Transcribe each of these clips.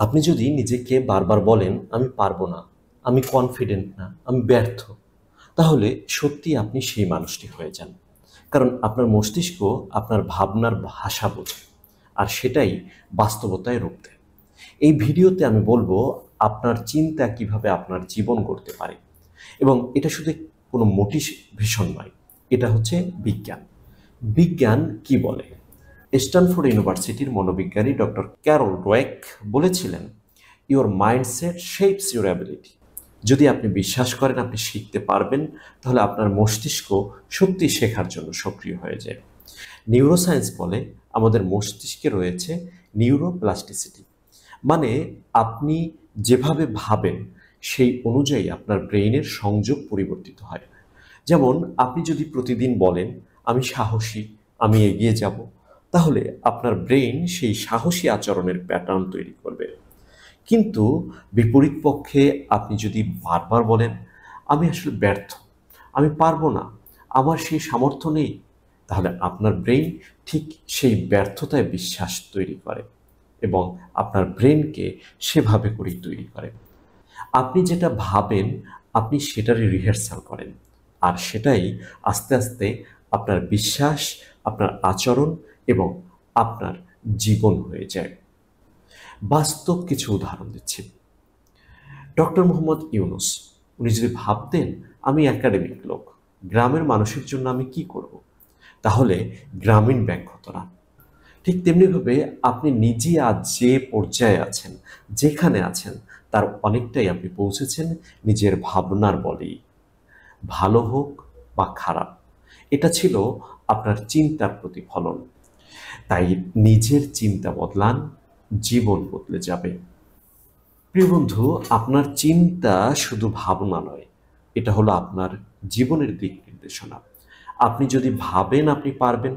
আপনি যদি নিজেকে বারবার বলেন আমি পারবো না, আমি কনফিডেন্ট না, আমি ব্যর্থ, তাহলে সত্যি আপনি সেই মানুষটি হয়ে যান। কারণ আপনার মস্তিষ্ক আপনার ভাবনার ভাষা বোঝে, আর সেটাই বাস্তবতায় রূপ দেয়। এই ভিডিওতে আমি বলবো আপনার চিন্তা কিভাবে আপনার জীবন গড়তে পারে, এবং এটা শুধু কোনো মোটিভেশন নয়, এটা হচ্ছে বিজ্ঞান। বিজ্ঞান কি বলে? স্ট্যানফোর্ড ইউনিভার্সিটির মনোবিজ্ঞানী ডক্টর ক্যারল ডোয়েক বলেছিলেন, your mindset shapes your ability. যদি আপনি বিশ্বাস করেন আপনি শিখতে পারবেন, তাহলে আপনার মস্তিষ্ক সত্যি শেখার জন্য সক্রিয় হয়ে যায়। নিউরোসায়েন্স বলে আমাদের মস্তিষ্কে রয়েছে নিউরোপ্লাস্টিসিটি, মানে আপনি যেভাবে ভাবেন সেই অনুযায়ী আপনার ব্রেইনের সংযোগ পরিবর্তিত হয়। যেমন আপনি যদি প্রতিদিন বলেন আমি সাহসী, আমি এগিয়ে যাব, তাহলে আপনার ব্রেইন সেই সাহসী আচরণের প্যাটার্ন তৈরি করবে। কিন্তু বিপরীত পক্ষে আপনি যদি বারবার বলেন আমি আসলে ব্যর্থ, আমি পারবো না, আমার সেই সামর্থ্য নেই, তাহলে আপনার ব্রেইন ঠিক সেই ব্যর্থতায় বিশ্বাস তৈরি করে এবং আপনার ব্রেনকে সেভাবে করেই তৈরি করে। আপনি যেটা ভাবেন আপনি সেটারই রিহার্সাল করেন, আর সেটাই আস্তে আস্তে আপনার বিশ্বাস, আপনার আচরণ এবং আপনার জীবন হয়ে যায়। বাস্তব কিছু উদাহরণ দিচ্ছি। ডক্টর মোহাম্মদ ইউনুস, উনি যদি ভাবতেন আমি একাডেমিক লোক, গ্রামের মানুষের জন্য আমি কি করব, তাহলে গ্রামীণ ব্যাংক হতো না। ঠিক তেমনিভাবে আপনি নিজে আজ যে পর্যায়ে আছেন, যেখানে আছেন, তার অনেকটাই আপনি পৌঁছেছেন নিজের ভাবনার বলেই। ভালো হোক বা খারাপ, এটা ছিল আপনার চিন্তার প্রতিফলন। তাই নিজের চিন্তা বদলান, জীবন বদলে যাবে। প্রিয় বন্ধু, আপনার চিন্তা শুধু ভাবনা নয়, এটা হলো আপনার জীবনের দিক নির্দেশনা। আপনি যদি ভাবেন আপনি পারবেন,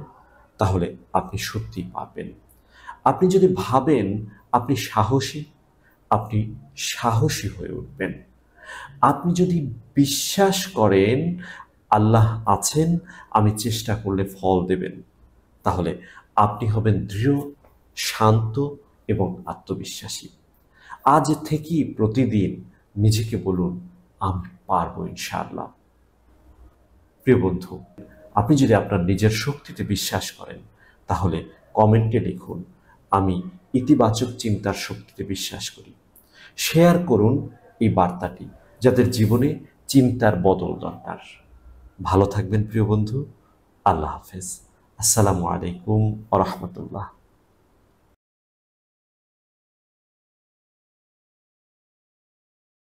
তাহলে আপনি সত্যিই পারবেন। আপনি যদি ভাবেন আপনি সাহসী, আপনি সাহসী হয়ে উঠবেন। আপনি যদি বিশ্বাস করেন আল্লাহ আছেন, আমি চেষ্টা করলে ফল দেবেন, তাহলে আপনি হবেন দৃঢ়, শান্ত এবং আত্মবিশ্বাসী। আজ থেকেই প্রতিদিন নিজেকে বলুন আমি পারবো ইনশাআল্লাহ। প্রিয় বন্ধু, আপনি যদি আপনার নিজের শক্তিতে বিশ্বাস করেন, তাহলে কমেন্টে লিখুন আমি ইতিবাচক চিন্তার শক্তিতে বিশ্বাস করি। শেয়ার করুন এই বার্তাটি, যাদের জীবনে চিন্তার বদল দরকার। ভালো থাকবেন প্রিয় বন্ধু। আল্লাহ হাফেজ। আসসালামু আলাইকুম ওয়া রাহমাতুল্লাহ।